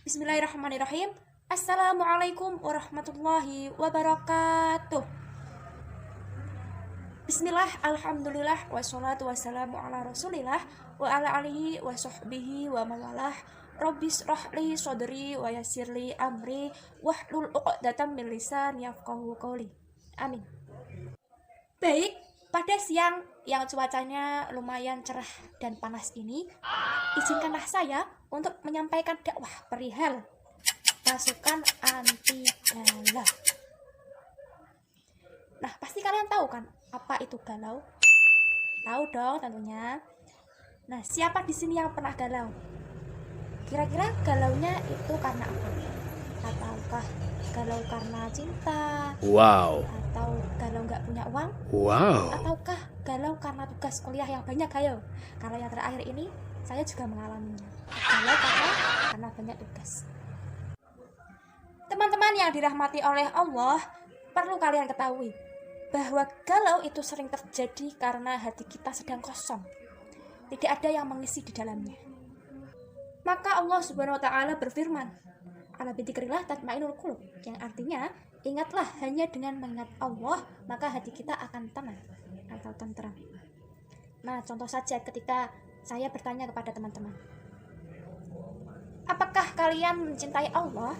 Bismillahirrahmanirrahim. Assalamualaikum warahmatullahi wabarakatuh. Bismillah, alhamdulillah, wassalatu wassalamu ala rasulillah wa ala alihi wa sahbihi wa mawalah. Rabbis rahli sodri wa yasirli amri wahlul uqdatam min lisan yafqahu qawli. Amin. Baik, pada siang yang cuacanya lumayan cerah dan panas ini, izinkanlah saya untuk menyampaikan dakwah perihal pasukan anti galau. Nah, pasti kalian tahu kan apa itu galau? Tahu dong tentunya. Nah, siapa di sini yang pernah galau? Kira-kira galaunya itu karena apa? Ataukah galau karena cinta? Wow. Atau galau nggak punya uang? Wow. Ataukah galau karena tugas kuliah yang banyak? Ayo, kalau yang terakhir ini saya juga mengalaminya. Galau karena banyak tugas. Teman-teman yang dirahmati oleh Allah, perlu kalian ketahui bahwa galau itu sering terjadi karena hati kita sedang kosong. Tidak ada yang mengisi di dalamnya. Maka Allah Subhanahu wa taala berfirman, "Ala bidzikrillah tatmainul qulub," yang artinya, ingatlah hanya dengan mengingat Allah, maka hati kita akan tenang atau tenteram. Nah, contoh saja ketika saya bertanya kepada teman-teman, apakah kalian mencintai Allah?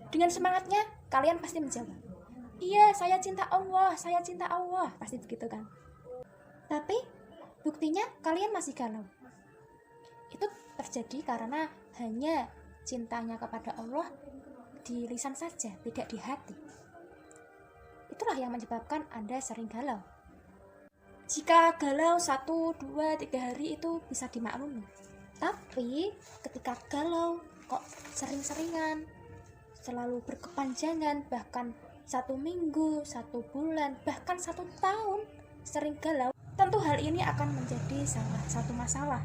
Dengan semangatnya, kalian pasti menjawab, iya, saya cinta Allah, saya cinta Allah. Pasti begitu kan? Tapi, buktinya kalian masih galau. Itu terjadi karena hanya cintanya kepada Allah di lisan saja, tidak di hati. Itulah yang menyebabkan Anda sering galau. Jika galau 1, 2, 3 hari itu bisa dimaklumi. Tapi ketika galau kok sering-seringan, selalu berkepanjangan, bahkan 1 minggu, 1 bulan, bahkan 1 tahun sering galau, tentu hal ini akan menjadi salah satu masalah.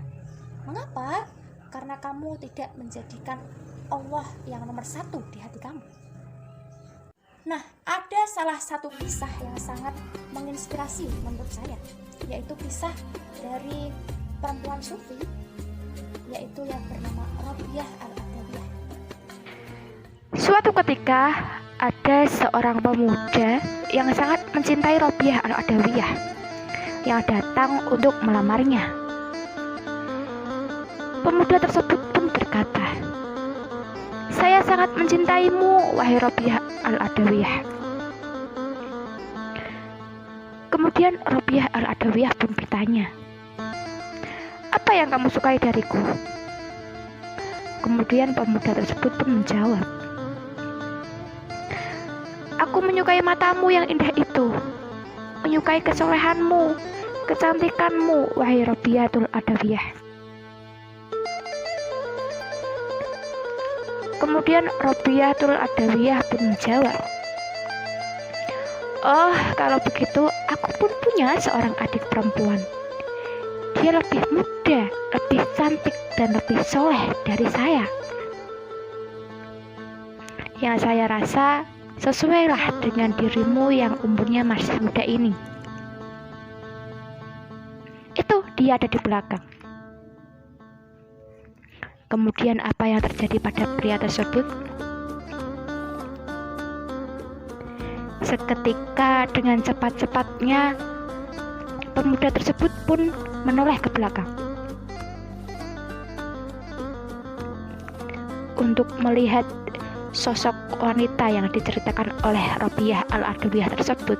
Mengapa? Karena kamu tidak menjadikan Allah yang nomor 1 di hati kamu. Nah, ada salah satu kisah yang sangat menginspirasi menurut saya, yaitu kisah dari perempuan sufi, yaitu yang bernama Rabi'ah al-Adawiyah. Suatu ketika ada seorang pemuda yang sangat mencintai Rabi'ah al-Adawiyah yang datang untuk melamarnya. Pemuda tersebut pun berkata, "Saya sangat mencintaimu, wahai Rabi'ah al-Adawiyah." Kemudian Rabi'ah al-Adawiyah pun bertanya, "Apa yang kamu sukai dariku?" Kemudian pemuda tersebut pun menjawab, "Aku menyukai matamu yang indah itu, menyukai kesolehanmu, kecantikanmu, wahai Rabi'ah al-Adawiyah." Kemudian Rabi'ah al-Adawiyah pun menjawab, "Oh, kalau begitu aku pun punya seorang adik perempuan. Dia lebih muda, lebih cantik, dan lebih soleh dari saya. Yang saya rasa sesuailah dengan dirimu yang umurnya masih muda ini." Itu dia ada di belakang. Kemudian apa yang terjadi pada pria tersebut? Seketika dengan cepat-cepatnya pemuda tersebut pun menoleh ke belakang untuk melihat sosok wanita yang diceritakan oleh Rabi'ah al-Adawiyah tersebut.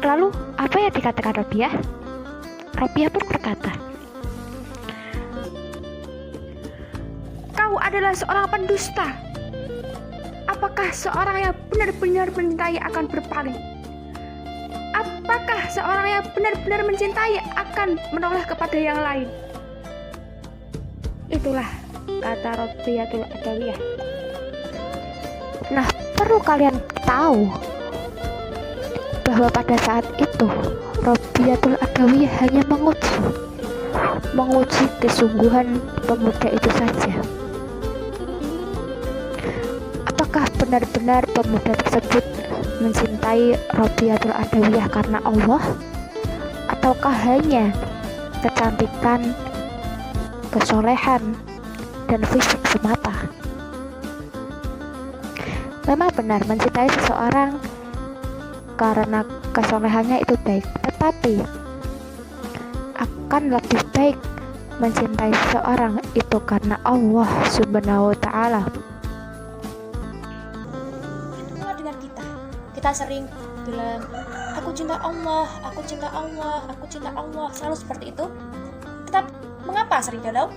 Lalu apa yang dikatakan Rabi'ah? Rabi'ah pun berkata, "Kau adalah seorang pendusta. Apakah seorang yang benar-benar mencintai akan berpaling? Apakah seorang yang benar-benar mencintai akan menoleh kepada yang lain?" Itulah kata Rabi'ah al-Adawiyah. Nah, perlu kalian tahu bahwa pada saat itu Rabi'ah al-Adawiyah hanya menguji kesungguhan pemuda itu saja. Apakah benar-benar pemuda tersebut mencintai Rabi'ah al-Adawiyah karena Allah, ataukah hanya kecantikan, kesolehan dan fisik semata. Memang benar mencintai seseorang karena kesolehannya itu baik, tetapi akan lebih baik mencintai seseorang itu karena Allah Subhanahu wa Ta'ala. Itu pula dengan kita sering bilang aku cinta Allah, aku cinta Allah, aku cinta Allah, selalu seperti itu. Tetapi mengapa sering galau?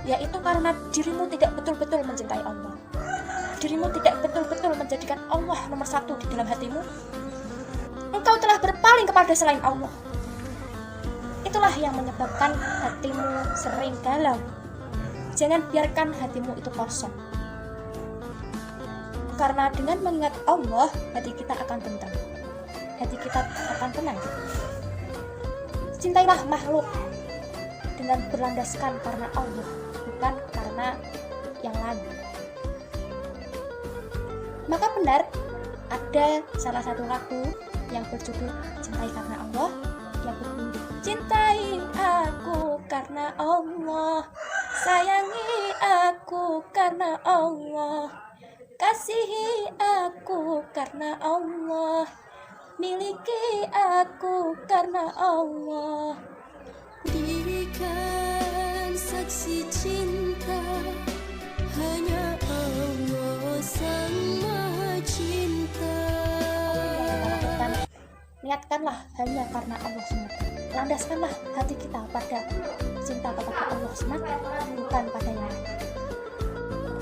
Yaitu karena dirimu tidak betul-betul mencintai Allah. Dirimu tidak betul-betul menjadikan Allah nomor satu di dalam hatimu. Engkau telah berpaling kepada selain Allah. Itulah yang menyebabkan hatimu sering galau. Jangan biarkan hatimu itu kosong. Karena dengan mengingat Allah, hati kita akan tentram. Hati kita akan tenang. Cintailah makhluk dengan berlandaskan karena Allah, bukan karena yang lain. Maka benar, ada salah satu lagu yang berjudul Cintai Karena Allah, yang berbunyi, cintai aku karena Allah, sayangi aku karena Allah, kasihi aku karena Allah, miliki aku karena Allah. Dirikan saksi cinta hanya Allah Sang Maha Cinta. Niatkanlah hanya karena Allah semata. Landaskanlah hati kita pada cinta kepada Allah semata, bukan pada yang lain.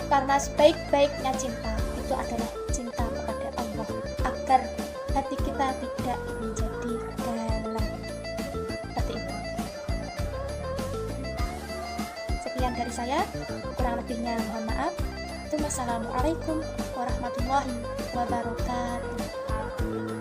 Karena sebaik-baiknya cinta itu adalah cinta kepada Allah, agar hati kita tidak menjadi galau. Seperti itu. Sekian dari saya, kurang lebihnya mohon maaf. Wassalamualaikum warahmatullahi wabarakatuh.